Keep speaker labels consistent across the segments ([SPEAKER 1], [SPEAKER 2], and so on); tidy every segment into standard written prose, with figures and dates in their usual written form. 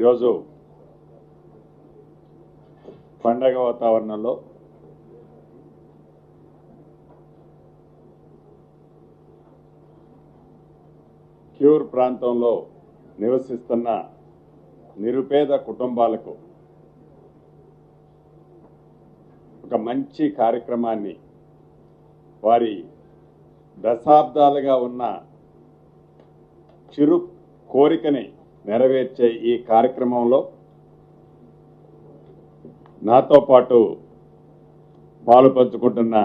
[SPEAKER 1] ఈరోజు పండగ వాతావరణంలో క్యూర్ ప్రాంతంలో నివసిస్తున్న నిరుపేద కుటుంబాలకు ఒక మంచి కార్యక్రమాన్ని వారి దశాబ్దాలుగా ఉన్న చిరు కోరికని నెరవేర్చే ఈ కార్యక్రమంలో నాతో పాటు పాలుపంచుకుంటున్న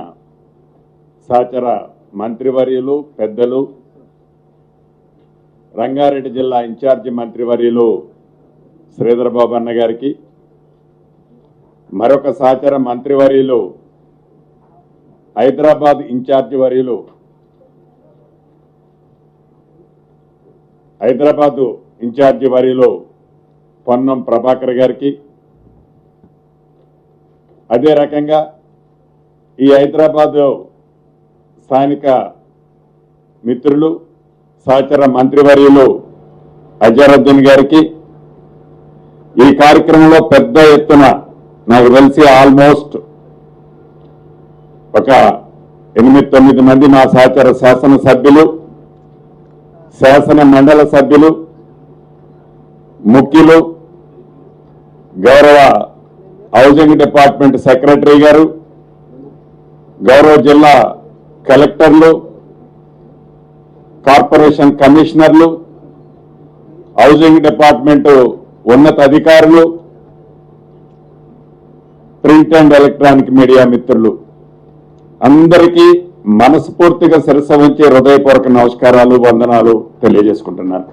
[SPEAKER 1] సహచర మంత్రివర్యులు పెద్దలు రంగారెడ్డి జిల్లా ఇన్ఛార్జి మంత్రివర్యులు శ్రీధర్ బాబు అన్న గారికి, మరొక సహచర మంత్రివర్యులు హైదరాబాద్ ఇన్ఛార్జి వర్యులు హైదరాబాద్ ఇన్ఛార్జి వర్యులు పొన్నం ప్రభాకర్ గారికి, అదే రకంగా ఈ హైదరాబాద్ స్థానిక మిత్రులు సహచర మంత్రివర్యులు అజరుద్దీన్ గారికి, ఈ కార్యక్రమంలో పెద్ద ఎత్తున నాకు తెలిసి ఆల్మోస్ట్ ఒక 8-9 మంది మా సహచర శాసనసభ్యులు, శాసన మండల సభ్యులు, ముఖ్యులు, గౌరవ హౌసింగ్ డిపార్ట్మెంట్ సెక్రటరీ గారు, గౌరవ జిల్లా కలెక్టర్లు, కార్పొరేషన్ కమిషనర్లు, హౌసింగ్ డిపార్ట్మెంట్ ఉన్నత అధికారులు, ప్రింట్ అండ్ ఎలక్ట్రానిక్ మీడియా మిత్రులు అందరికీ మనస్ఫూర్తిగా శిరస్సు వంచి హృదయపూర్వక నమస్కారాలు, వందనాలు తెలియజేసుకుంటున్నాను.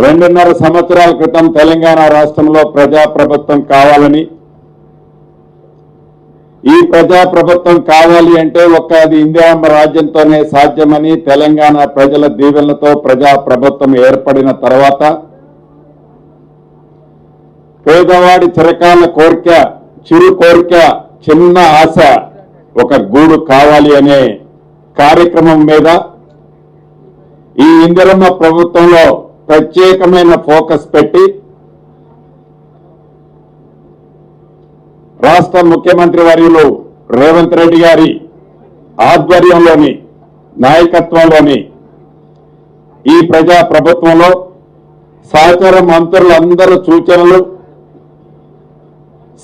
[SPEAKER 1] 2.5 సంవత్సరాల క్రితం తెలంగాణ రాష్ట్రంలో ప్రజాప్రభుత్వం కావాలని, ఈ ప్రజాప్రభుత్వం కావాలి అంటే అది ఇందిరమ్మ రాజ్యంతోనే సాధ్యమని, తెలంగాణ ప్రజల దీవెనలతో ప్రజాప్రభుత్వం ఏర్పడిన తర్వాత పేదవాడి చిరకాల కోరిక, చిరు కోరిక, చిన్న ఆశ ఒక గూడు కావాలి అనే కార్యక్రమం మీద ఈ ఇందిరమ్మ ప్రభుత్వంలో ప్రత్యేకమైన ఫోకస్ పెట్టి రాష్ట్ర ముఖ్యమంత్రి వర్యులు రేవంత్ రెడ్డి గారి ఆధ్వర్యంలోని నాయకత్వంలోని ఈ ప్రజా ప్రభుత్వంలో సహచర మంత్రులందరూ సూచనలు,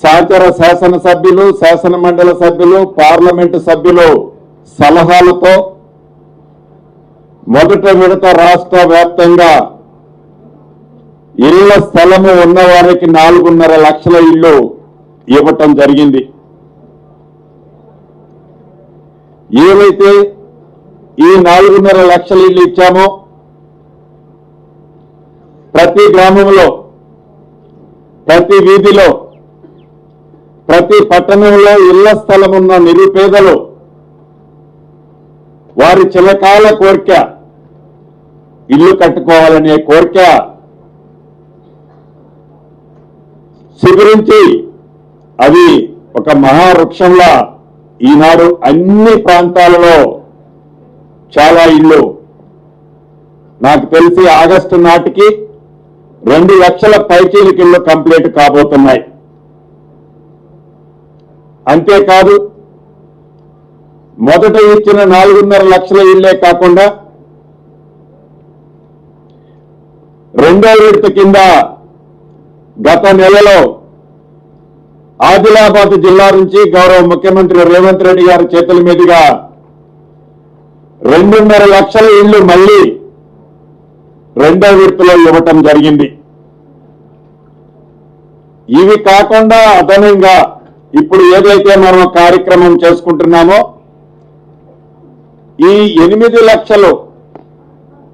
[SPEAKER 1] సహచర శాసనసభ్యులు, శాసన మండలి సభ్యులు, పార్లమెంటు సభ్యులు సలహాలతో మొదట విడత రాష్ట్ర వ్యాప్తంగా ఇళ్ల స్థలము ఉన్న వారికి 4.5 లక్షల ఇళ్లు ఇవ్వటం జరిగింది. ఏవైతే ఈ 4.5 లక్షల ఇళ్లు ఇచ్చామో ప్రతి గ్రామంలో, ప్రతి వీధిలో, ప్రతి పట్టణంలో ఇళ్ల స్థలం ఉన్న నిరుపేదలు వారి చిరకాల కోరిక ఇల్లు కట్టుకోవాలనే కోరిక శిబిరించి అది ఒక మహావృక్షంలా ఈనాడు అన్ని ప్రాంతాలలో చాలా ఇళ్ళు, నాకు తెలిసి ఆగస్టు నాటికి 2 లక్షల పైచీలకి ఇళ్ళు కంప్లీట్ కాబోతున్నాయి. అంతేకాదు మొదట ఇచ్చిన 4.5 లక్షల ఇళ్లే కాకుండా రెండో విడత కింద గత నెలలో ఆదిలాబాద్ జిల్లా నుంచి గౌరవ ముఖ్యమంత్రి రేవంత్ రెడ్డి గారి చేతుల మీదుగా 2.5 లక్షల ఇళ్లు మళ్లీ రెండో విడతలో ఇవ్వటం జరిగింది. ఇవి కాకుండా అదనంగా ఇప్పుడు ఏదైతే మనం కార్యక్రమం చేసుకుంటున్నామో ఈ 8 లక్షలు,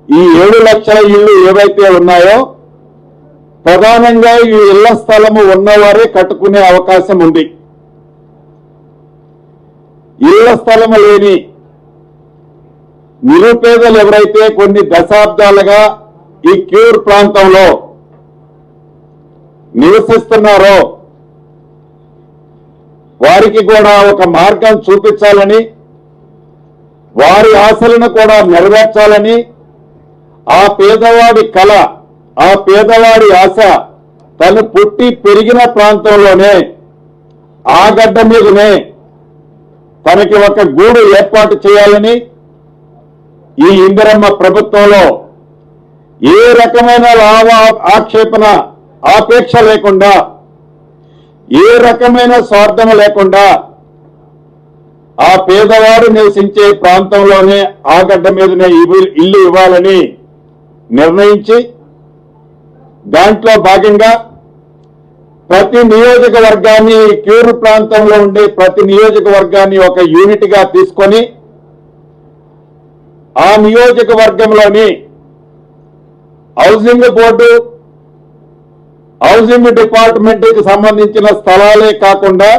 [SPEAKER 1] ఈ 7 లక్షల ఇళ్లు ఏవైతే ఉన్నాయో ప్రధానంగా ఈ ఇళ్ల స్థలము ఉన్నవారే కట్టుకునే అవకాశం ఉంది. ఇళ్ల స్థలము లేని నిరుపేదలు ఎవరైతే కొన్ని దశాబ్దాలుగా ఈ క్యూర్ ప్రాంతంలో నివసిస్తున్నారో వారికి కూడా ఒక మార్గం చూపించాలని, వారి ఆశలను కూడా నెరవేర్చాలని, ఆ పేదవాడి కళ, ఆ పేదవాడి ఆశ తను పుట్టి పెరిగిన ప్రాంతంలోనే, ఆ గడ్డ మీదనే తనకి ఒక గూడు ఏర్పాటు చేయాలని ఈ ఇందిరమ్మ ప్రభుత్వంలో ఏ రకమైన లాభ ఆక్షేపణ ఆపేక్ష లేకుండా, ఏ రకమైన స్వార్థం లేకుండా ఆ పేదవాడు నివసించే ప్రాంతంలోనే ఆ గడ్డ మీదనే ఇల్లు ఇవ్వాలని నిర్ణయించి, దాంట్లో భాగంగా ప్రతి నియోజకవర్గాన్ని, క్యూరు ప్రాంతంలో ఉండే ప్రతి నియోజకవర్గాన్ని ఒక యూనిట్ గా తీసుకొని ఆ నియోజకవర్గంలోని హౌసింగ్ బోర్డు, హౌసింగ్ డిపార్ట్మెంట్ కి సంబంధించిన స్థలాలే కాకుండా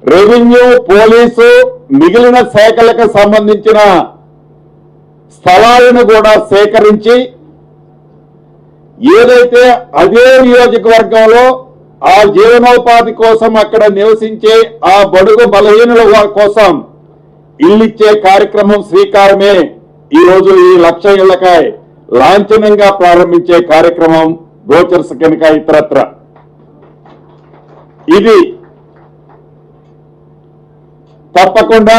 [SPEAKER 1] రెవెన్యూ, పోలీసు, మిగిలిన శాఖలకు సంబంధించిన స్థలాలను కూడా సేకరించి ఏదైతే అదే నియోజకవర్గంలో ఆ జీవనోపాధి కోసం అక్కడ నివసించే ఆ బడుగు బలహీనుల కోసం ఇల్లిచ్చే కార్యక్రమం శ్రీకారమే ఈరోజు ఈ 1,00,000 ఇళ్లకాయ లాంఛనంగా ప్రారంభించే కార్యక్రమం బ్రోచర్స్ కనుక ఇతరత్ర. ఇది తప్పకుండా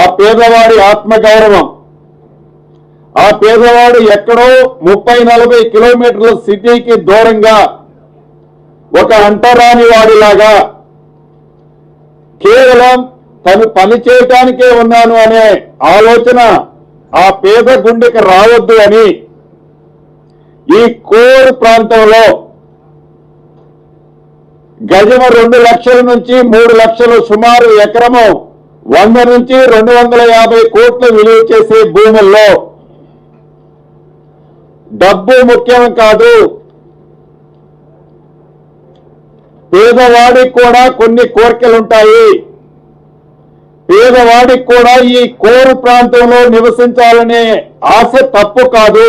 [SPEAKER 1] ఆ పేదవాడి ఆత్మగౌరవం, ఆ పేదవాడు ఎక్కడో 30-40 కిలోమీటర్ల సిటీకి దూరంగా ఒక అంటరాని వాడిలాగా కేవలం తను పని చేయటానికే ఉన్నాను అనే ఆలోచన ఆ పేద గుండెకి రావద్దు అని ఈ కోర్ ప్రాంతంలో గజము 2 లక్షల నుంచి 3 లక్షలు, సుమారు ఎకరము 100 నుంచి 250 కోట్లు విలువ చేసే భూముల్లో డబ్బు ముఖ్యం కాదు, పేదవాడికి కూడా కొన్ని కోరికలుంటాయి, పేదవాడికి కూడా ఈ కోరు ప్రాంతంలో నివసించాలనే ఆశ తప్పు కాదు,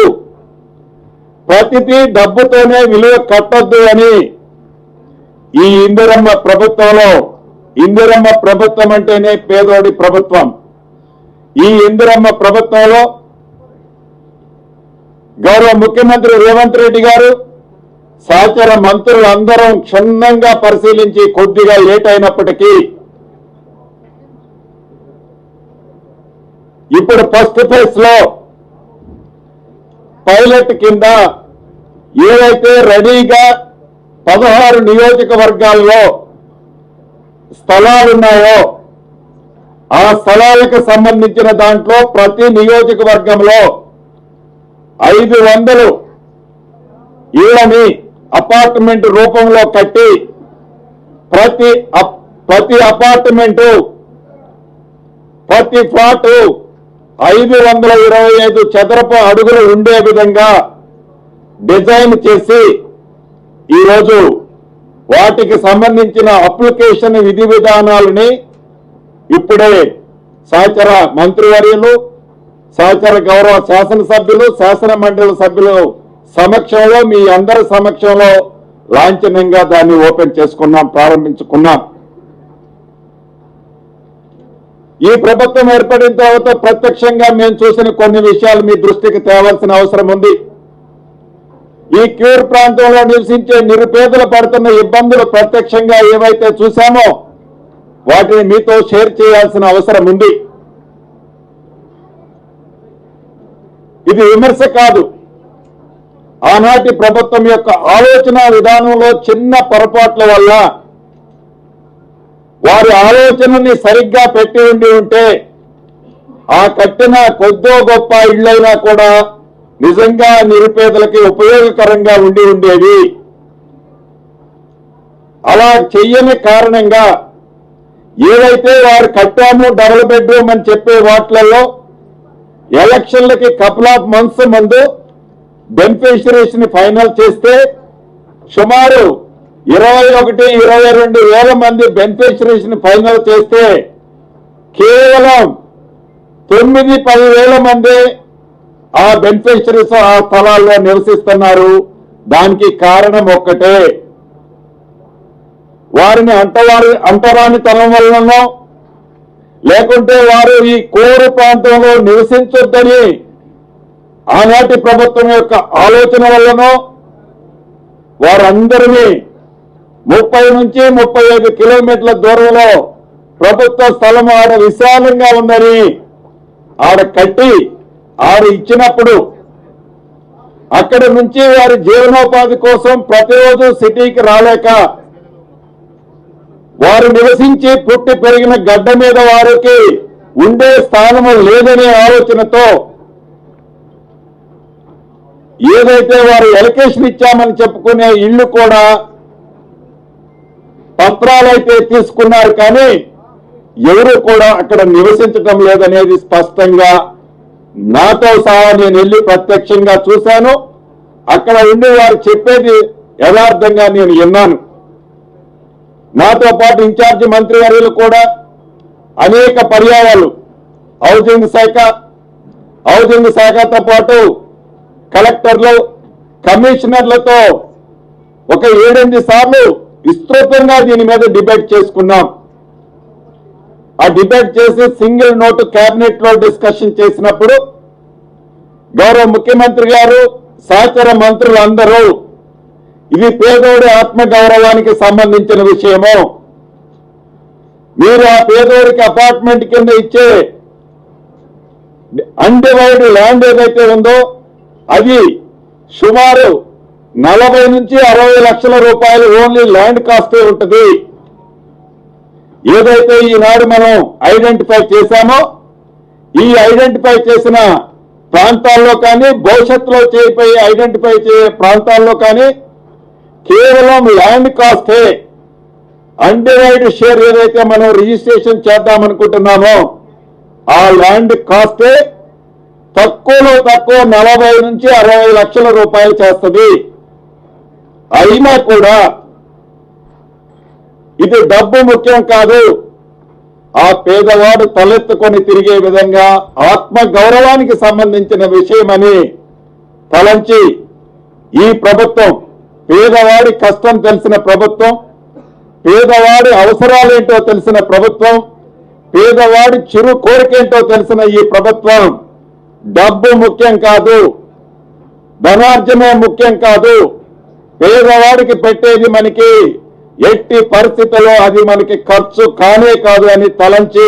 [SPEAKER 1] ప్రతిదీ డబ్బుతోనే విలువ కట్టొద్దు అని ఈ ఇందిరమ్మ ప్రభుత్వంలో, ఇందిరమ్మ ప్రభుత్వం అంటేనే పేదోడి ప్రభుత్వం, ఈ ఇందిరమ్మ ప్రభుత్వంలో గౌరవ ముఖ్యమంత్రి రేవంత్ రెడ్డి గారు సహచర మంత్రులందరం క్షుణ్ణంగా పరిశీలించి కొద్దిగా లేట్ అయినప్పటికీ ఇప్పుడు ఫస్ట్ ఫేజ్ లో పైలట్ కింద ఏవైతే రెడీగా 16 నియోజకవర్గాల్లో స్థలాలున్నాయో ఆ స్థలాలకు సంబంధించిన దాంట్లో ప్రతి నియోజకవర్గంలో 500 ఇళ్లని అపార్ట్మెంట్ రూపంలో కట్టి ప్రతి అపార్ట్మెంటు, ప్రతి ఫ్లాట్ 525 చదరపు అడుగులు ఉండే విధంగా డిజైన్ చేసి ఈరోజు వాటికి సంబంధించిన అప్లికేషన్ విధి విధానాలని ఇప్పుడే సహచర మంత్రివర్యులు, సహచర గౌరవ శాసనసభ్యులు, శాసన మండలి సభ్యులు సమక్షంలో, మీ అందరి సమక్షంలో లాంఛనంగా దాన్ని ఓపెన్ చేసుకున్నాం, ప్రారంభించుకున్నాం. ఈ ప్రభుత్వం ఏర్పడిన తర్వాత ప్రత్యక్షంగా మేము చూసిన కొన్ని విషయాలు మీ దృష్టికి తేవాల్సిన అవసరం ఉంది. ఈ క్యూర్ ప్రాంతంలో నివసించే నిరుపేదలు పడుతున్న ఇబ్బందులు ప్రత్యక్షంగా ఏవైతే చూశామో వాటిని మీతో షేర్ చేయాల్సిన అవసరం ఉంది. ఇది విమర్శ కాదు, ఆనాటి ప్రభుత్వం యొక్క ఆలోచన విధానంలో చిన్న పొరపాట్ల వల్ల వారి ఆలోచనని సరిగ్గా పెట్టి ఉంటే ఆ కట్టిన కొద్దో గొప్ప ఇళ్లైనా కూడా నిజంగా నిరుపేదలకి ఉపయోగకరంగా ఉండేవి. అలా చెయ్యని కారణంగా ఏవైతే వారు కట్టాము డబుల్ బెడ్రూమ్ అని చెప్పే వాటిలలో ఎలక్షన్లకి కపుల్ ఆఫ్ మంత్స్ ముందు బెనిఫిషరీస్ ని ఫైనల్ చేస్తే సుమారు 21-22 వేల మంది బెనిఫిషరీస్ ని ఫైనల్ చేస్తే కేవలం 9-10 వేల మంది ఆ బెనిఫిషరీస్ ఆ స్థలాల్లో నివసిస్తున్నారు. దానికి కారణం ఒక్కటే, వారిని అంటరానితనం వల్లనో లేకుంటే వారు ఈ కోరు ప్రాంతంలో నివసించొద్దని ఆనాటి ప్రభుత్వం యొక్క ఆలోచన వల్లనో వారందరినీ 30 నుంచి 35 కిలోమీటర్ల దూరంలో ప్రభుత్వ స్థలం ఆడ విశాలంగా ఉందని ఆడ కట్టి ఆడ ఇచ్చినప్పుడు అక్కడి నుంచి వారి జీవనోపాధి కోసం ప్రతిరోజు సిటీకి రాలేక వారు నివసించి పుట్టి పెరిగిన గడ్డ మీద వారికి ఉండే స్థానము లేదనే ఆలోచనతో ఏదైతే వారు ఎలకేషన్ ఇచ్చామని చెప్పుకునే ఇల్లు కూడా పత్రాలైతే తీసుకున్నారు, కానీ ఎవరు కూడా అక్కడ నివసించటం లేదనేది స్పష్టంగా నాతో సహా నేను వెళ్ళి ప్రత్యక్షంగా చూశాను. అక్కడ ఉండి వారు చెప్పేది యథార్థంగా నేను విన్నాను. నాతో పాటు ఇన్ఛార్జి మంత్రి వర్యులు కూడా అనేక పర్యాయాలు హౌసింగ్ శాఖతో పాటు కలెక్టర్లు, కమిషనర్లతో ఒక 7-8 సార్లు విస్తృతంగా దీని మీద డిబేట్ చేసుకున్నాం. ఆ డిబేట్ చేసి సింగిల్ నోటు కేబినెట్ లో డిస్కషన్ చేసినప్పుడు గౌరవ ముఖ్యమంత్రి గారు, సహచర మంత్రులు అందరూ ఇది పేదోడి ఆత్మగౌరవానికి సంబంధించిన విషయము, మీరు ఆ పేదోడికి అపార్ట్మెంట్ కింద ఇచ్చే అన్డివైడ్ ల్యాండ్ ఏదైతే ఉందో అది సుమారు 40 నుంచి 60 లక్షల రూపాయలు ఓన్లీ ల్యాండ్ కాస్టే ఉంటుంది. ఏదైతే ఈనాడు మనం ఐడెంటిఫై చేశామో ఈ ఐడెంటిఫై చేసిన ప్రాంతాల్లో కానీ భవిష్యత్తులో ఐడెంటిఫై చేసే ప్రాంతాల్లో కానీ కేవలం ల్యాండ్ కాస్టే అన్డివైడ్ షేర్ ఏదైతే మనం రిజిస్ట్రేషన్ చేద్దామనుకుంటున్నామో ఆ ల్యాండ్ కాస్టే తక్కువలో తక్కువ 40 నుంచి 60 లక్షల రూపాయలు చేస్తుంది. అయినా కూడా ఇది డబ్బు ముఖ్యం కాదు, ఆ పేదవాడు తలెత్తుకొని తిరిగే విధంగా ఆత్మ గౌరవానికి సంబంధించిన విషయమని తలంచి ఈ ప్రభుత్వం పేదవాడి కష్టం తెలిసిన ప్రభుత్వం, పేదవాడి అవసరాలేంటో తెలిసిన ప్రభుత్వం, పేదవాడి చిరు కోరికేంటో తెలిసిన ఈ ప్రభుత్వం డబ్బు ముఖ్యం కాదు, ధనార్జనే ముఖ్యం కాదు, పేదవాడికి పెట్టేది మనకి ఎట్టి పరిస్థితుల్లో అది మనకి ఖర్చు కానే కాదు అని తలంచి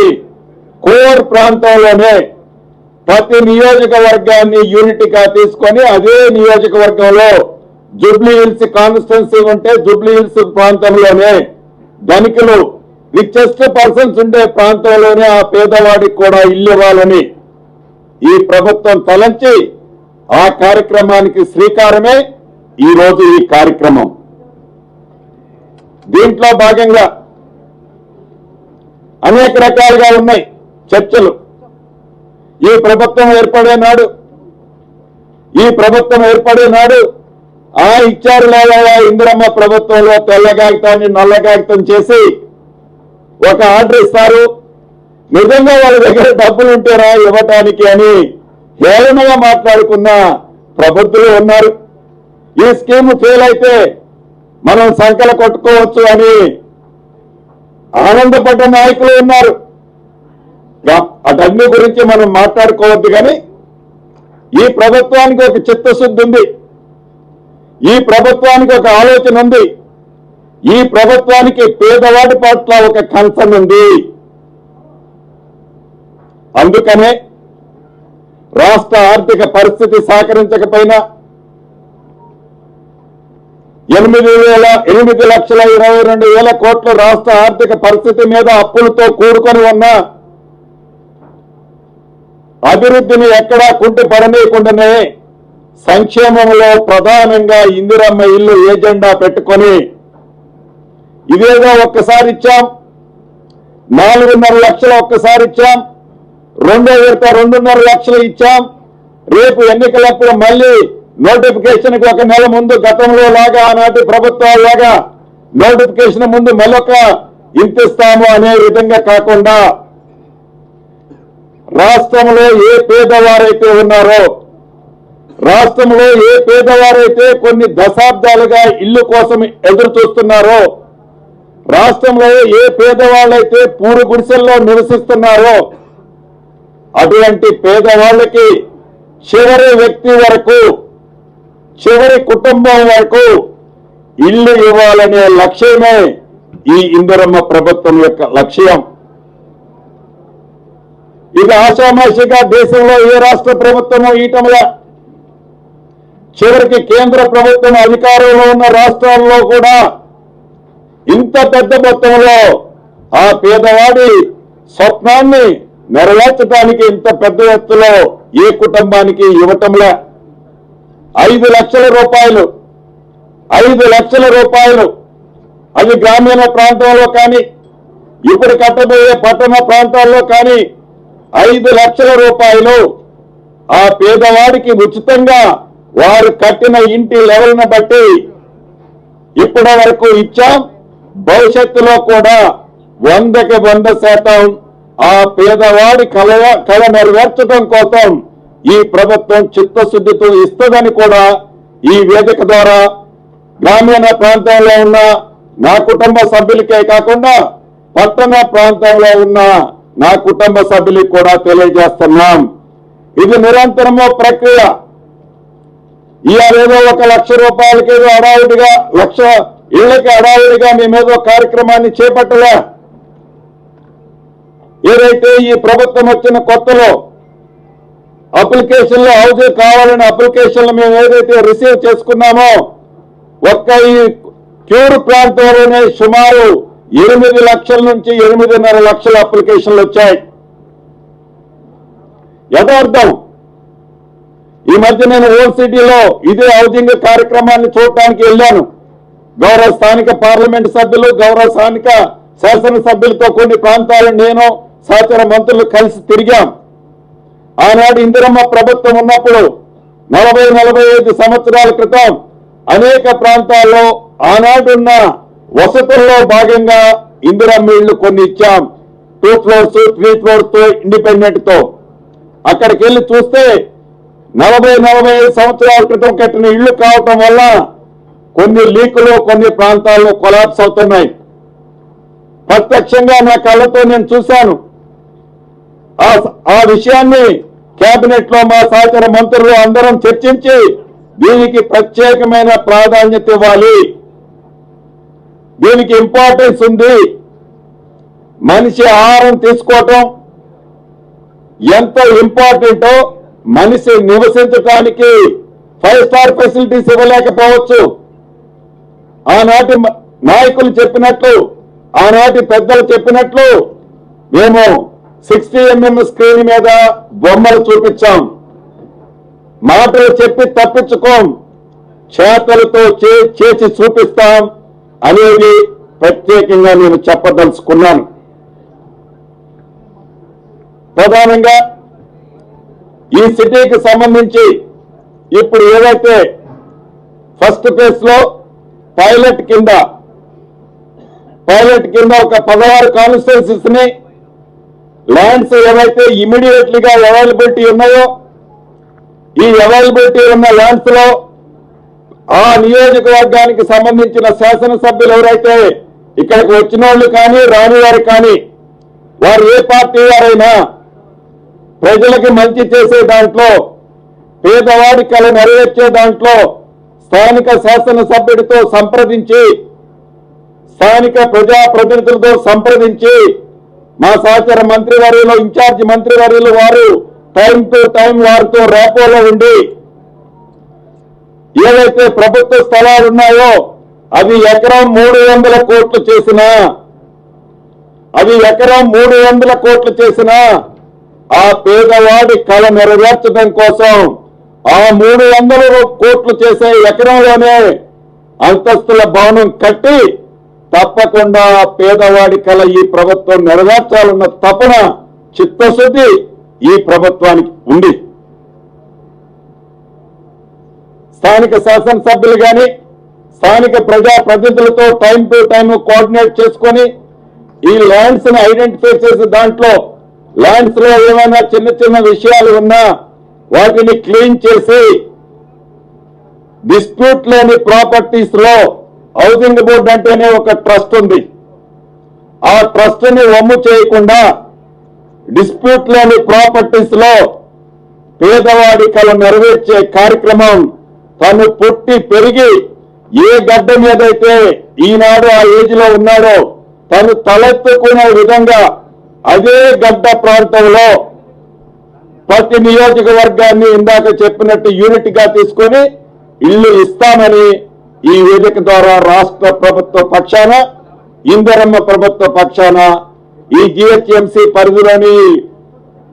[SPEAKER 1] కోర్ ప్రాంతంలోనే ప్రతి నియోజకవర్గాన్ని యూనిట్గా తీసుకొని అదే నియోజకవర్గంలో జూబ్లీ హిల్స్ కాన్స్టిట్యున్సీ ఉంటే జూబ్లీ హిల్స్ ప్రాంతంలోనే ధనికులు రిచెస్ట్ పర్సన్స్ ఉండే ప్రాంతంలోనే ఆ పేదవాడికి కూడా ఇల్లు ఇవ్వాలని ఈ ప్రభుత్వం తలంచి ఆ కార్యక్రమానికి శ్రీకారమే ఈ రోజు ఈ కార్యక్రమం. దీంట్లో భాగంగా అనేక రకాలుగా ఉన్నాయి చర్చలు. ఈ ప్రభుత్వం ఏర్పడే నాడు ఇచ్చారు లేదా ఇందిరమ్మ ప్రభుత్వంలో తెల్ల కాగితాన్ని నల్ల కాగితం చేసి ఒక ఆర్డర్ ఇస్తారు, నిజంగా వాళ్ళ దగ్గర డబ్బులు ఉంటేరా ఇవ్వటానికి అని హేళనగా మాట్లాడుకున్న ప్రబుద్ధులు ఉన్నారు. ఈ స్కీమ్ ఫెయిల్ అయితే మనం సంకల కొట్టుకోవచ్చు అని ఆనందపడ్డ నాయకులు ఉన్నారు. అటన్ని గురించి మనం మాట్లాడుకోవద్దు, కానీ ఈ ప్రభుత్వానికి ఒక చిత్తశుద్ధి ఉంది, ఈ ప్రభుత్వానికి ఒక ఆలోచన ఉంది, ఈ ప్రభుత్వానికి పేదవాడి పట్ల ఒక కన్సర్న్ ఉంది. అందుకనే రాష్ట్ర ఆర్థిక పరిస్థితి సహకరించకపోయినా 8,22,000 కోట్ల రాష్ట్ర ఆర్థిక పరిస్థితి మీద అప్పులతో కూడుకొని ఉన్న అభివృద్ధిని ఎక్కడా కుంటుపడనీయకుండానే సంక్షేమంలో ప్రధానంగా ఇందిరమ్మ ఇల్లు ఏజెండా పెట్టుకొని ఇదేదో ఒక్కసారి ఇచ్చాం, 4.5 లక్షలు ఒక్కసారి ఇచ్చాం, రెండో విడత 2.5 లక్షలు ఇచ్చాం, రేపు ఎన్నికలప్పుడు మళ్ళీ నోటిఫికేషన్ కి ఒక నెల ముందు గతంలో లాగా ఆనాటి ప్రభుత్వాల లాగా నోటిఫికేషన్ ముందు మళ్ళొక ఇంతిస్తాము అనే విధంగా కాకుండా రాష్ట్రంలో ఏ పేదవారైతే ఉన్నారో, రాష్ట్రంలో ఏ పేదవారైతే కొన్ని దశాబ్దాలుగా ఇల్లు కోసం ఎదురు చూస్తున్నారో, రాష్ట్రంలో ఏ పేదవాళ్ళైతే పూరు గుడిసెల్లో నివసిస్తున్నారో అటువంటి పేదవాళ్ళకి చివరి వ్యక్తి వరకు, చివరి కుటుంబం వరకు ఇల్లు ఇవ్వాలనే లక్ష్యమే ఈ ఇందిరమ్మ ప్రభుత్వం యొక్క లక్ష్యం. ఇది ఆషామాషిగా దేశంలో ఏ రాష్ట్ర ప్రభుత్వమో ఈటంలా, చివరికి కేంద్ర ప్రభుత్వం అధికారంలో ఉన్న రాష్ట్రాల్లో కూడా ఇంత పెద్ద మొత్తంలో ఆ పేదవాడి స్వప్నాన్ని నెరవేర్చడానికి ఇంత పెద్ద ఎత్తులో ఏ కుటుంబానికి ఇవ్వటంలా 5 లక్షల రూపాయలు, 5 లక్షల రూపాయలు అది గ్రామీణ ప్రాంతాల్లో కానీ ఇప్పుడు కట్టబోయే పట్టణ ప్రాంతాల్లో కానీ 5 లక్షల రూపాయలు ఆ పేదవాడికి ఉచితంగా వారు కట్టిన ఇంటి లెవెల్ను బట్టి ఇప్పటి వరకు ఇచ్చాం. భవిష్యత్తులో కూడా 100కి 100% ఆ పేదవాడి కళ నెరవేర్చడం కోసం ఈ ప్రభుత్వం చిత్తశుద్ధితో ఇస్తుందని కూడా ఈ వేదిక ద్వారా గ్రామీణ ప్రాంతంలో ఉన్న నా కుటుంబ సభ్యులకే కాకుండా పట్టణ ప్రాంతంలో ఉన్న నా కుటుంబ సభ్యులకు కూడా తెలియజేస్తున్నాం. ఇది నిరంతరము ప్రక్రియ. ఇవాళేదో 1 లక్ష రూపాయలకి ఏదో హడావుడిగా, 1 లక్ష ఇళ్లకి హడావుడిగా మేమేదో కార్యక్రమాన్ని చేపట్టలే. ఏదైతే ఈ ప్రభుత్వం వచ్చిన కొత్తలో అప్లికేషన్లు హౌసింగ్ కావాలని అప్లికేషన్లు మేము ఏదైతే రిసీవ్ చేసుకున్నామో ఒక్క ఈ క్యూర్ ప్రాంతంలోనే సుమారు 8 లక్షల నుంచి 8.5 లక్షల అప్లికేషన్లు వచ్చాయి. యథార్థం. ఈ మధ్య నేను ఓల్డ్ సిటీలో ఇదే హౌసింగ్ కార్యక్రమాన్ని చూడటానికి వెళ్ళాను. గౌరవ స్థానిక పార్లమెంట్ సభ్యులు, గౌరవ స్థానిక శాసనసభ్యులతో కొన్ని ప్రాంతాలు నేను సహచర మంత్రులు కలిసి తిరిగాం. ఆనాడు ఇందిరమ్మ ప్రభుత్వం ఉన్నప్పుడు 40-45 సంవత్సరాల క్రితం అనేక ప్రాంతాల్లో ఆనాడున్న వసతుల్లో భాగంగా ఇందిరమ్మ ఇళ్లు కొన్ని ఇచ్చాం. 2 ఫ్లోర్స్ 3 ఫ్లోర్స్ తో ఇండిపెండెంట్ తో. అక్కడికి వెళ్ళి చూస్తే 40-45 సంవత్సరాల క్రితం కట్టిన ఇళ్లు కావటం వల్ల కొన్ని లీకులు కొన్ని ప్రాంతాల్లో కొలాప్స్ అవుతున్నాయి. ప్రత్యక్షంగా నా కళ్ళతో నేను చూశాను. ఆ విషయాన్ని కేబినెట్ లో మా సహచర మంత్రులు అందరం చర్చించి దీనికి ప్రత్యేకమైన ప్రాధాన్యత ఇవ్వాలి, దీనికి ఇంపార్టెన్స్ ఉంది. మనిషి ఆహారం తీసుకోవటం ఎంత ఇంపార్టెంటో మనిషి నివసించడానికి 5 స్టార్ ఫెసిలిటీస్ ఇవ్వలేకపోవచ్చు. ఆనాటి నాయకులు చెప్పినట్లు, ఆనాటి పెద్దలు చెప్పినట్లు మేము 60 mm స్క్రీన్ మీద బొమ్మలు చూపించాం. మాటలు చెప్పి తప్పించుకోం, చేతలతో చేసి చూపిస్తాం అనేది ప్రత్యేకంగా నేను చెప్పదలుచుకున్నాను. ప్రధానంగా ఈ సిటీకి సంబంధించి ఇప్పుడు ఏదైతే ఫస్ట్ ఫేజ్ లో పైలట్ కింద ఒక 16 కాన్స్టిట్యుయెన్సీస్ ని ల్యాండ్స్ ఏవైతే ఇమీడియట్లీగా అవైలబిలిటీ ఉన్నాయో ఈ అవైలబిలిటీ ఉన్న ల్యాండ్స్ లో ఆ నియోజకవర్గానికి సంబంధించిన శాసనసభ్యులు ఎవరైతే ఇక్కడికి వచ్చిన వాళ్ళు కానీ రాని వారు కానీ వారు ఏ పార్టీ వారైనా ప్రజలకి మంచి చేసే దాంట్లో, పేదవాడి కళ నెరవేర్చే దాంట్లో స్థానిక శాసనసభ్యుడితో సంప్రదించి, స్థానిక ప్రజాప్రతినిధులతో సంప్రదించి మా సహచర మంత్రివర్యులు, ఇన్ఛార్జి మంత్రివర్యులు వారు టైం టు టైం వారితో రేపోలో ఉండి ఏవైతే ప్రభుత్వ స్థలాలు ఉన్నాయో అవి ఎకరం 300 కోట్లు చేసినా, అవి ఎకరం 300 కోట్లు చేసినా ఆ పేదవాడి కళ నెరవేర్చడం కోసం ఆ 300 కోట్లు చేసే ఎకరంలోనే అంతస్తుల భవనం కట్టి తప్పకుండా పేదవాడి కళ ఈ ప్రభుత్వం నెరవేర్చాలన్న తపన, చిత్తశుద్ధి ఈ ప్రభుత్వానికి ఉంది. స్థానిక శాసనసభ్యులు కానీ స్థానిక ప్రజాప్రతినిధులతో టైం టు టైం కోఆర్డినేట్ చేసుకొని ఈ ల్యాండ్స్ ని ఐడెంటిఫై చేసి దాంట్లో ల్యాండ్స్ లో ఏమైనా చిన్న చిన్న విషయాలు ఉన్నా వాటిని క్లీన్ చేసి డిస్ప్యూట్ లేని ప్రాపర్టీస్ లో హౌసింగ్ బోర్డు అంటేనే ఒక ట్రస్ట్ ఉంది. ఆ ట్రస్ట్ ని వమ్ము చేయకుండా డిస్ప్యూట్ లేని ప్రాపర్టీస్ లో పేదవాడి కల నెరవేర్చే కార్యక్రమం తను పుట్టి పెరిగి ఏ గడ్డ మీదైతే ఈనాడు ఆ ఏజ్ లో ఉన్నాడో తను తలెత్తుకునే విధంగా అదే గడ్డ ప్రాంతంలో ప్రతి నియోజకవర్గాన్ని ఇందాక చెప్పినట్టు యూనిట్ గా తీసుకొని ఇల్లు ఇస్తామని ఈ వేదిక ద్వారా రాష్ట్ర ప్రభుత్వ పక్షాన ఇందిరమ్మ ప్రభుత్వ పక్షాన ఈ జిహెచ్ఎంసీ పరిధిలోని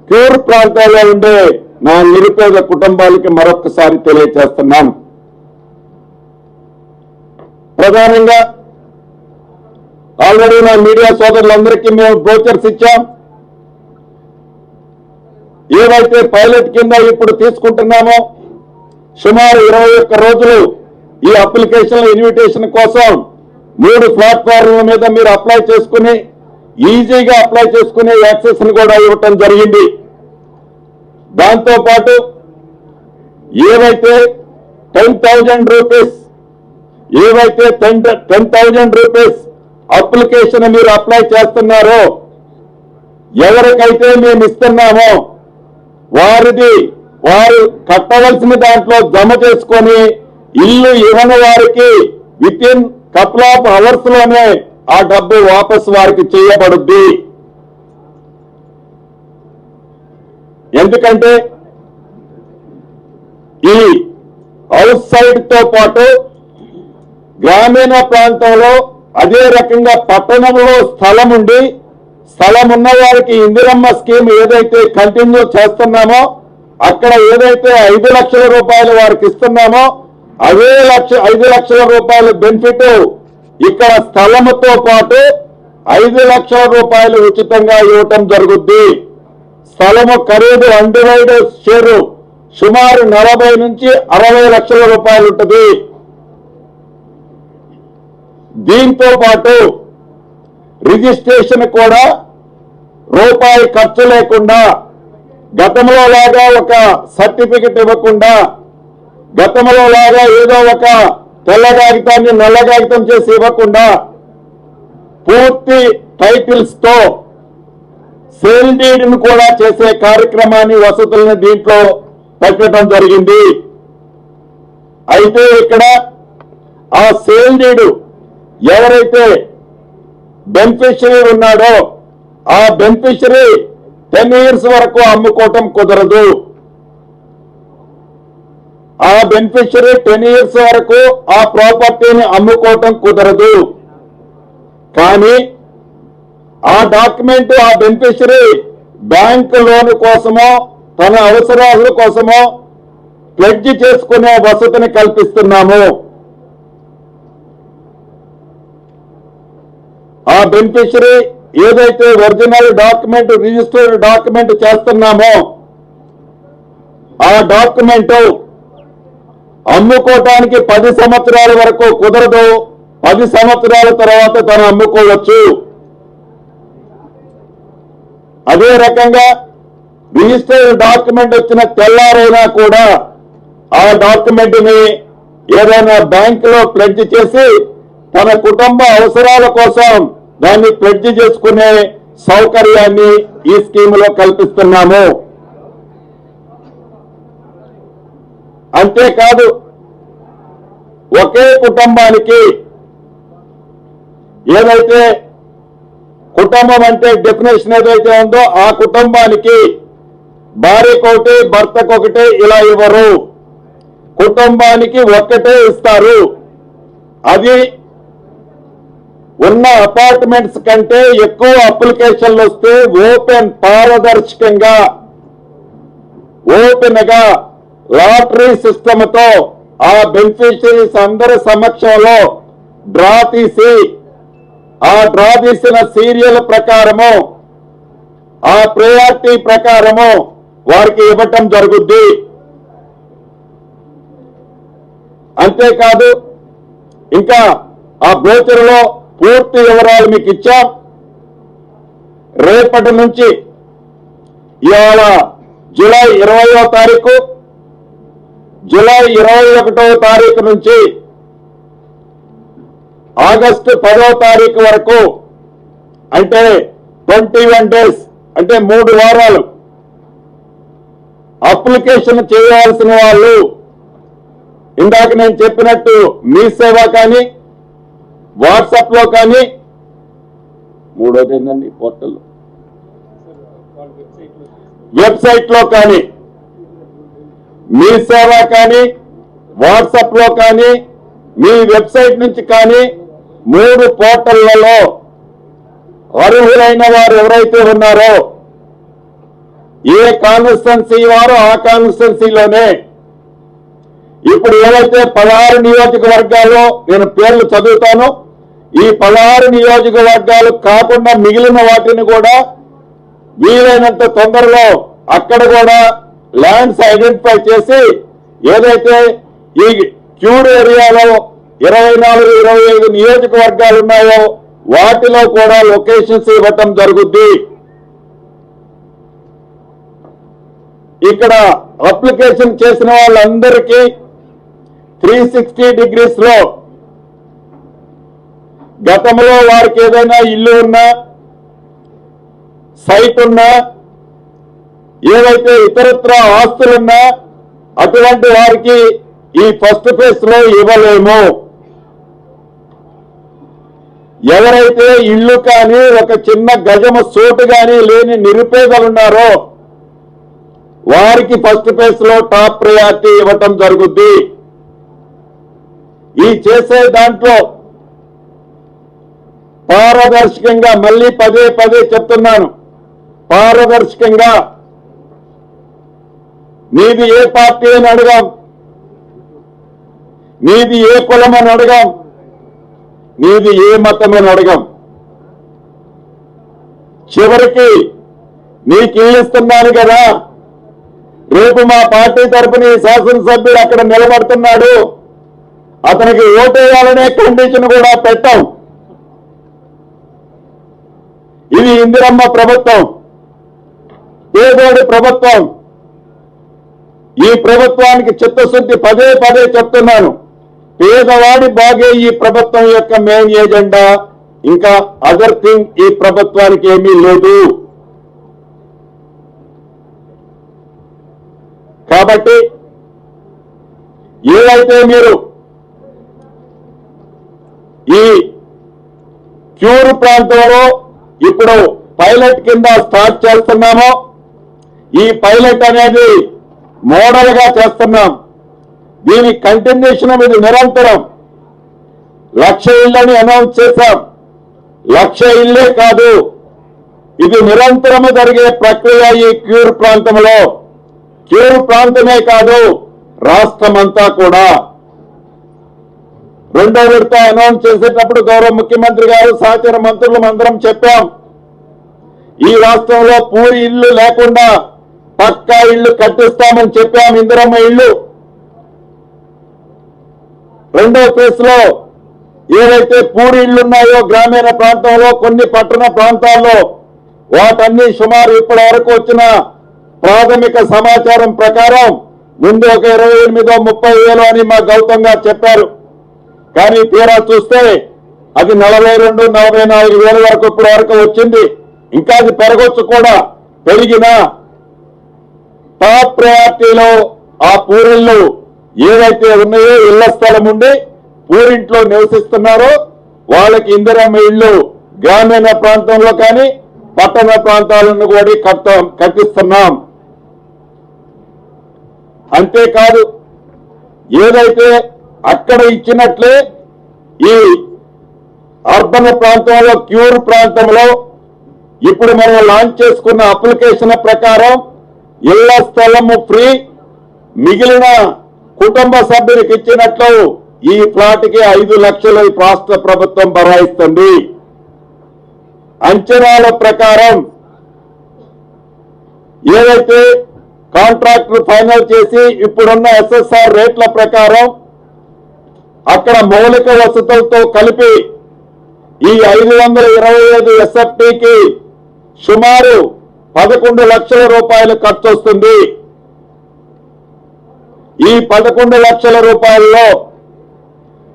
[SPEAKER 1] క్యూర్ ప్రాంతాల్లో ఉండే నా నిరుపేద కుటుంబాలకి మరొకసారి తెలియజేస్తున్నాను. ప్రధానంగా ఆల్రెడీ నా మీడియా సోదరులందరికీ మేము బ్రోచర్స్ ఇచ్చాం. ఏవైతే పైలట్ కింద ఇప్పుడు తీసుకుంటున్నామో సుమారు 21 రోజులు ఈ అప్లికేషన్ ఇన్విటేషన్ కోసం 3 ప్లాట్ఫామ్ల మీద మీరు అప్లై చేసుకుని ఈజీగా అప్లై చేసుకునే యాక్సెస్ ని కూడా ఇవ్వటం జరిగింది. దాంతో పాటు ఏవైతే 10,000 రూపీస్ 10,000 రూపీస్ అప్లికేషన్ మీరు అప్లై చేస్తున్నారో ఎవరికైతే మేము ఇస్తున్నామో వారు కట్టవలసిన దాంట్లో జమ చేసుకొని ఇల్లు ఇవ్వని వారికి with in couple of hours లోనే ఆ డబ్బు వాపసు వారికి చేయబడుద్ది. ఎందుకంటే ఈ అవుట్ సైడ్ తో పాటు గ్రామీణ ప్రాంతంలో అదే రకంగా పట్టణంలో స్థలం ఉన్న వారికి ఇందిరమ్మ స్కీమ్ ఏదైతే కంటిన్యూ చేస్తున్నామో అక్కడ ఏదైతే 5 లక్షల రూపాయలు వారికి ఇస్తున్నామో అదే 5 లక్షల రూపాయల బెనిఫిట్ ఇక్కడ స్థలముతో పాటు 5 లక్షల రూపాయలు ఉచితంగా ఇవ్వటం జరుగుద్ది. స్థలము ఖరీదు అన్డివైడెడ్ షేరు సుమారు 40 నుంచి 60 లక్షల రూపాయలు ఉంటుంది. దీంతో పాటు రిజిస్ట్రేషన్ కూడా రూపాయి ఖర్చు లేకుండా గతంలో లాగా ఒక సర్టిఫికెట్ ఇవ్వకుండా గతంలో లాగా ఏదో ఒక తెల్ల కాగితాన్ని నల్ల కాగితం చేసి ఇవ్వకుండా పూర్తి టైటిల్స్ తో సేల్ డీడ్ ను కూడా చేసే కార్యక్రమాన్ని వసతులను దీంట్లో పెట్టడం జరిగింది. అయితే ఇక్కడ ఆ సేల్ డీడ్ ఎవరైతే బెనిఫిషరీ ఉన్నాడో ఆ బెనిఫిషరీ 10 years వరకు అమ్ముకోవటం కుదరదు. ఆ బెనిఫిషరీ 10 years వరకు ఆ ప్రాపర్టీని అమ్ముకోవటం కుదరదు. కానీ ఆ డాక్యుమెంట్ ఆ బెనిఫిషరీ బ్యాంక్ లోన్ కోసమో తన అవసరాల కోసమో ప్లెడ్జ్ చేసుకునే వసతిని కల్పిస్తున్నాము. ఆ బెనిఫిషరీ ఏదైతే ఒరిజినల్ డాక్యుమెంట్ రిజిస్టర్డ్ డాక్యుమెంట్ చేస్తున్నామో ఆ డాక్యుమెంట్ అమ్ముకోవటానికి 10 సంవత్సరాల వరకు కుదరదు. 10 సంవత్సరాల తర్వాత తను అమ్ముకోవచ్చు. అదే రకంగా రిజిస్టర్డ్ డాక్యుమెంట్ వచ్చిన తెల్లారైనా కూడా ఆ డాక్యుమెంట్ ని ఏదైనా బ్యాంక్ లో ప్లెడ్జ్ చేసి తన కుటుంబ అవసరాల కోసం దాన్ని ప్లెడ్జ్ చేసుకునే సౌకర్యాన్ని ఈ స్కీములో కల్పిస్తున్నాము. అంతేకాదు ఒకే కుటుంబానికి ఏదైతే కుటుంబం అంటే డెఫినేషన్ ఏదైతే ఉందో ఆ కుటుంబానికి భార్యకొకటి భర్తకొకటి ఇలా ఇవ్వరు. కుటుంబానికి ఒక్కటే ఇస్తారు. అది ఉన్న అపార్ట్మెంట్స్ కంటే ఎక్కువ అప్లికేషన్లు వస్తే పారదర్శకంగా ఓపెన్ గా లాటరీ సిస్టమ్ తో ఆ బెనిఫిషరీస్ అందరి సమక్షంలో డ్రా తీసి ఆ డ్రా తీసిన సీరియల్ ప్రకారము ఆ ప్రయారిటీ ప్రకారము వారికి ఇవ్వటం జరుగుద్ది. అంతేకాదు ఇంకా ఆ బ్రోచర్లో పూర్తి వివరాలు మీకు ఇచ్చాం. రేపటి నుంచి ఇవాళ జూలై 20వ తారీఖు జూలై 21వ తారీఖు నుంచి ఆగస్టు 10వ తారీఖు వరకు అంటే 21 days అంటే 3 వారాలు అప్లికేషన్ చేయాల్సిన వాళ్ళు ఇందాక నేను చెప్పినట్టు మీ సేవ కానీ వాట్సాప్ లో కానీ మూడోది ఏంటండి పోర్టల్ వెబ్సైట్ లో కానీ మీ సేవ కానీ వాట్సాప్ లో కానీ మీ వెబ్సైట్ నుంచి కానీ 3 పోర్టళ్లలో అర్హులైన వారు ఎవరైతే ఉన్నారో ఏ కాన్స్టిట్యున్సీ వారో ఆ కాన్స్టిట్యున్సీలోనే ఇప్పుడు ఏవైతే 16 నియోజకవర్గాల్లో నేను పేర్లు చదువుతాను ఈ 16 నియోజకవర్గాలు కాకుండా మిగిలిన వాటిని కూడా వీలైనంత తొందరలో అక్కడ కూడా ల్యాండ్స్ ఐడెంటిఫై చేసి ఏదైతే ఈ క్యూర్ ఏరియాలో 24-25 నియోజకవర్గాలు ఉన్నాయో వాటిలో కూడా లొకేషన్స్ ఇవ్వటం జరుగుద్ది. ఇక్కడ అప్లికేషన్ చేసిన వాళ్ళందరికీ 360 డిగ్రీస్ లో గతంలో వారికి ఏదైనా ఇల్లు ఉన్నా సైట్ ఉన్నా ఏవైతే ఇతరత్ర ఆస్తులున్నా అటువంటి వారికి ఈ ఫస్ట్ ఫేజ్ లో ఇవ్వలేము. ఎవరైతే ఇల్లు కానీ ఒక చిన్న గజము చోటు కానీ లేని నిరుపేదలున్నారో వారికి ఫస్ట్ ఫేజ్ లో టాప్ ప్రయారిటీ ఇవ్వటం జరుగుద్ది. ఈ చేసే దాంట్లో పారదర్శకంగా మళ్ళీ పదే చెప్తున్నాను, పారదర్శకంగా మీది ఏ పార్టీ అని అడగాం, మీది ఏ కులం అని అడగాం, మీది ఏ మతం అని అడగాం. చివరికి నీకు ఇల్లు ఇస్తున్నాను కదా, రేపు మా పార్టీ తరఫున ఈ శాసనసభ్యుడు అక్కడ నిలబడుతున్నాడు అతనికి ఓటేయాలనే కండిషన్ కూడా పెట్టాం. ఇది ఇందిరమ్మ ప్రభుత్వం, పేదోడి ప్రభుత్వం. ఈ ప్రభుత్వానికి చిత్తశుద్ధి పదే చెప్తున్నాను. పేదవాడి బాగే ఈ ప్రభుత్వం యొక్క మెయిన్ ఎజెండా, ఇంకా అదర్ థింగ్ ఈ ప్రభుత్వానికి ఏమీ లేదు. కాబట్టి ఏవైతే మీరు ఈ క్యూర్ ప్రాంతంలో ఇప్పుడు పైలట్ కింద స్టార్ట్ చేస్తున్నామో ఈ పైలట్ అనేది మోడల్ గా చేస్తున్నాం. దీని కంటిన్యూషన్ ఇది నిరంతరం 1,00,000 ఇళ్లని అనౌన్స్ చేశాం. 1,00,000 ఇళ్లే కాదు, ఇది నిరంతరము జరిగే ప్రక్రియ. ఈ క్యూర్ ప్రాంతంలో క్యూర్ ప్రాంతమే కాదు రాష్ట్రమంతా కూడా. రెండో విడత అనౌన్స్ చేసేటప్పుడు గౌరవ ముఖ్యమంత్రి గారు సహచర మంత్రులు అందరం చెప్పాం, ఈ రాష్ట్రంలో పూరి ఇళ్లు లేకుండా పక్కా ఇళ్లు కట్టిస్తామని చెప్పాం. ఇందిరమ్మ ఇళ్లు రెండో ఫేజ్ లో ఏవైతే పూరి ఇళ్లున్నాయో గ్రామీణ ప్రాంతంలో కొన్ని పట్టణ ప్రాంతాల్లో వాటన్ని సుమారు ఇప్పటి వరకు వచ్చిన ప్రాథమిక సమాచారం ప్రకారం ముందు ఒక 28,000-30,000 అని మా గౌతమ్ గారు చెప్పారు. కానీ తీరా చూస్తే అది 42,000-44,000 వరకు ఇప్పటి వరకు వచ్చింది. ఇంకా అది పెరగొచ్చు కూడా. పెరిగినా టాప్ ప్రయారిటీలో ఆ పూరిళ్ళు ఏవైతే ఉన్నాయో ఇళ్ల స్థలం ఉండి పూరింట్లో నివసిస్తున్నారో వాళ్ళకి ఇందిరమ్మ ఇళ్లు గ్రామీణ ప్రాంతంలో కానీ పట్టణ ప్రాంతాలను కూడా కట్టిస్తున్నాం. అంతేకాదు ఏదైతే అక్కడ ఇచ్చినట్లే ఈ అర్బన్ ప్రాంతంలో క్యూర్ ప్రాంతంలో ఇప్పుడు మనం లాంచ్ చేసుకున్న అప్లికేషన్ ప్రకారం ఇళ్ల స్థలము ఫ్రీ, మిగిలిన కుటుంబ సభ్యునికి ఇచ్చినట్లు ఈ ఫ్లాట్కి 5 లక్షలు రాష్ట్ర ప్రభుత్వం బరాయిస్తుంది. అంచనాల ప్రకారం ఏదైతే కాంట్రాక్టర్ ఫైనల్ చేసి ఇప్పుడున్న ఎస్ఎస్ఆర్ రేట్ల ప్రకారం అక్కడ మౌలిక వసతులతో కలిపి ఈ 525 ఎస్ఎఫ్టీకి సుమారు 11 లక్షల రూపాయలు ఖర్చు వస్తుంది. ఈ 11 లక్షల రూపాయల్లో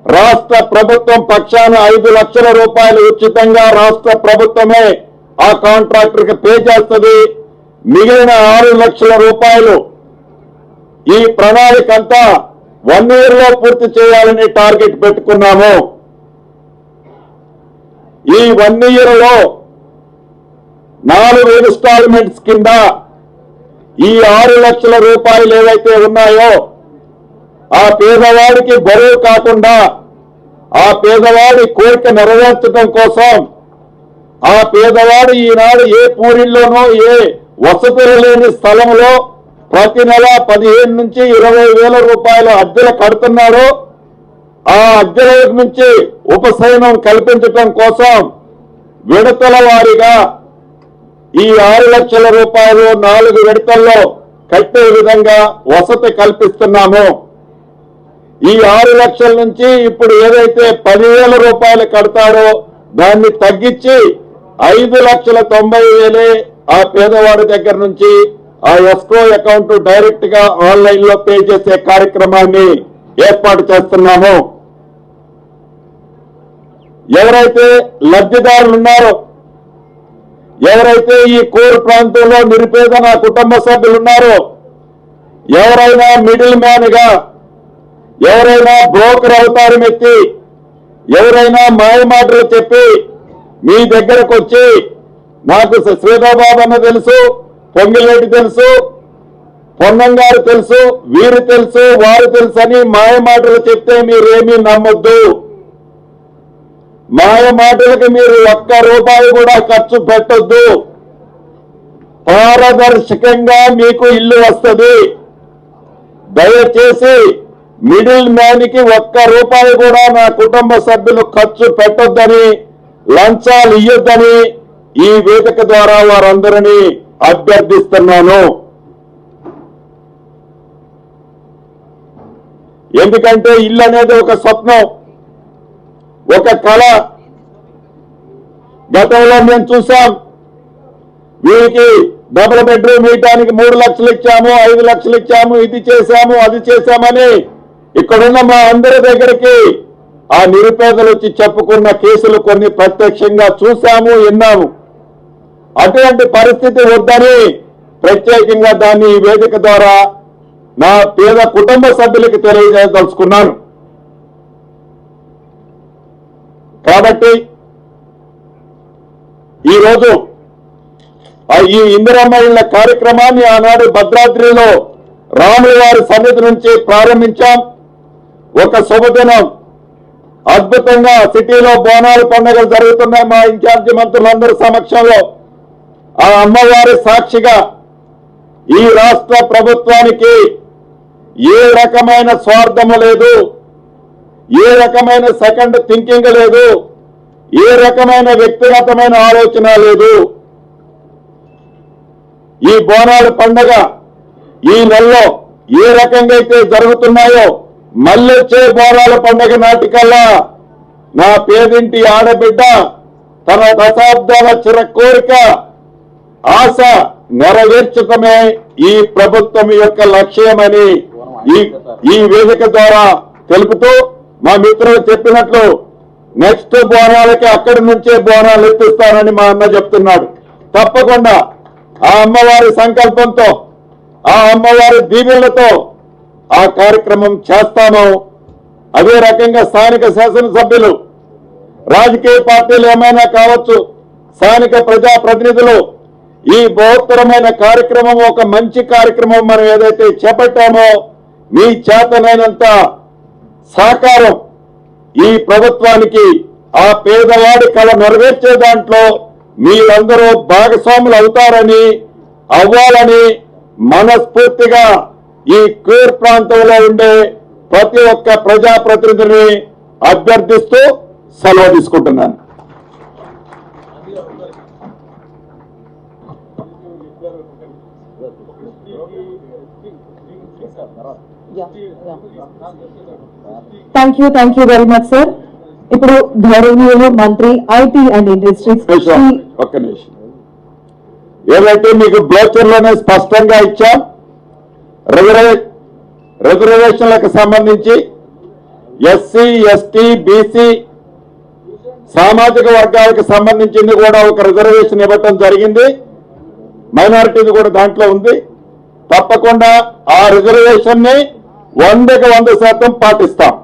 [SPEAKER 1] రాష్ట్ర ప్రభుత్వం పక్షాన 5 లక్షల రూపాయలు ఉచితంగా రాష్ట్ర ప్రభుత్వమే ఆ కాంట్రాక్టర్ కి పే చేస్తుంది. మిగిలిన 6 లక్షల రూపాయలు ఈ ప్రణాళిక అంతా 1 year లో పూర్తి చేయాలని టార్గెట్ పెట్టుకున్నాము. ఈ 1 year లో 4 ఇన్స్టాల్మెంట్స్ కింద ఈ 6 లక్షల రూపాయలు ఏవైతే ఉన్నాయో ఆ పేదవాడికి బరువు కాకుండా ఆ పేదవాడి కోరిక నెరవేర్చడం కోసం ఆ పేదవాడు ఈనాడు ఏ పూరిల్లోనో ఏ వసతులు లేని స్థలంలో ప్రతి నెల 15 నుంచి 20,000 రూపాయలు అద్దెలు కడుతున్నారో ఆ అద్దెల నుంచి ఉపశమనం కల్పించడం కోసం విడతల వారీగా ఈ 6 లక్షల రూపాయలు 4 విడతల్లో కట్టే విధంగా వసతి కల్పిస్తున్నాము. ఈ 6 లక్షల నుంచి ఇప్పుడు ఏదైతే 10,000 రూపాయలు కడతాడో దాన్ని తగ్గించి 5,90,000 ఆ పేదవాడి దగ్గర నుంచి ఆ ఎస్క్రో అకౌంట్ డైరెక్ట్ గా ఆన్లైన్ లో పే చేసే కార్యక్రమాన్ని ఏర్పాటు చేస్తున్నాము. ఎవరైతే లబ్ధిదారులు ఉన్నారో, ఎవరైతే ఈ కోర్ ప్రాంతంలో నిరుపేద నా కుటుంబ సభ్యులు ఉన్నారో, ఎవరైనా మిడిల్ మ్యాన్ గా, ఎవరైనా బ్రోకర్ అవతారం ఎత్తి, ఎవరైనా మాయమాటలు చెప్పి మీ దగ్గరకు వచ్చి నాకు శ్రీధరబాబు అన్న తెలుసు, పొంగిరెడ్డి తెలుసు, పొన్నం గారు తెలుసు, వీరు తెలుసు, వారు తెలుసు అని మాయమాటలు చెప్తే మీరేమీ నమ్మొద్దు. మాయ మాటలకు మీరు 1 రూపాయి కూడా ఖర్చు పెట్టొద్దు. పారదర్శకంగా మీకు ఇల్లు వస్తుంది. దయచేసి మిడిల్ మ్యాన్ కి 1 రూపాయి కూడా నా కుటుంబ సభ్యులు ఖర్చు పెట్టొద్దని, లంచాలు ఇయ్యొద్దని ఈ వేదిక ద్వారా వారందరినీ అభ్యర్థిస్తున్నాను. ఎందుకంటే ఇల్లు అనేది ఒక స్వప్నం, ఒక కళ. గతంలో మేము చూసాం, వీరికి డబుల్ బెడ్రూమ్ ఇవ్వడానికి 3 లక్షలు ఇచ్చాము, 5 లక్షలు ఇచ్చాము, ఇది చేశాము, అది చేశామని ఇక్కడున్న మా అందరి దగ్గరికి ఆ నిరుపేదలు వచ్చి చెప్పుకున్న కేసులు కొన్ని ప్రత్యక్షంగా చూశాము, విన్నాము. అటువంటి పరిస్థితి వద్దని ప్రత్యేకంగా దాన్ని ఈ వేదిక ద్వారా నా పేద కుటుంబ సభ్యులకి తెలియజేయదలుచుకున్నాను. కాబట్టి ఈరోజు ఈ ఇందిరమ్మ ఇళ్ల కార్యక్రమాన్ని ఆనాడు భద్రాద్రిలో రాముల వారి సన్నిధి నుంచి ప్రారంభించాం. ఒక శుభదినం, అద్భుతంగా సిటీలో బోనాల పండుగలు జరుగుతున్నాయి. మా ఇన్ఛార్జి మంత్రులందరి సమక్షంలో ఆ అమ్మవారి సాక్షిగా ఈ రాష్ట్ర ప్రభుత్వానికి ఏ రకమైన స్వార్థము లేదు, ఏ రకమైన సెకండ్ థింకింగ్ లేదు, ఏ రకమైన వ్యక్తిగతమైన ఆలోచన లేదు. ఈ బోనాల పండుగ ఈ నెలలో ఏ రకంగా అయితే జరుగుతున్నాయో మళ్ళొచ్చే బోనాల పండుగ నాటికల్లా నా పేదింటి ఆడబిడ్డ తన దశాబ్దాల చిర కోరిక ఆశ నెరవేర్చడమే ఈ ప్రభుత్వం యొక్క లక్ష్యమని ఈ వేదిక ద్వారా తెలుపుతూ మా మిత్రులు చెప్పినట్లు నెక్స్ట్ బోనాలకి అక్కడి నుంచే బోనాలు ఎత్తిస్తానని మా అన్న చెప్తున్నాడు. తప్పకుండా ఆ అమ్మవారి సంకల్పంతో, ఆ అమ్మవారి దీవెనలతో ఆ కార్యక్రమం చేస్తాము. అదే రకంగా స్థానిక శాసనసభ్యులు, రాజకీయ పార్టీలు ఏమైనా కావచ్చు, స్థానిక ప్రజాప్రతినిధులు ఈ బృహత్తరమైన కార్యక్రమం, ఒక మంచి కార్యక్రమం మనం ఏదైతే చేపట్టామో మీ చేతనైనంత సహకారం ఈ ప్రభుత్వానికి ఆ పేదవాడి కళ నెరవేర్చే దాంట్లో మీరందరూ భాగస్వాములు అవుతారని, అవ్వాలని మనస్ఫూర్తిగా ఈ క్యూర్ ప్రాంతంలో ఉండే ప్రతి ఒక్క ప్రజాప్రతినిధిని అభ్యర్థిస్తూ సెలవు తీసుకుంటున్నాను.
[SPEAKER 2] Thank you very much sir. ఇప్పుడు గౌరవనీయులు మంత్రి ఐటీ అండ్ ఇండస్ట్రీస్.
[SPEAKER 1] ఒక్క నిమిషం. ఏదైతే మీకు బ్రోచర్ లోనే స్పష్టంగా ఇచ్చాం, రిజర్వేషన్లకు సంబంధించి ఎస్సీ, ఎస్టీ, బీసీ సామాజిక వర్గాలకు సంబంధించింది కూడా ఒక రిజర్వేషన్ ఇవ్వటం జరిగింది. మైనారిటీది కూడా దాంట్లో ఉంది. తప్పకుండా ఆ రిజర్వేషన్ ని 100% పాటిస్తాం.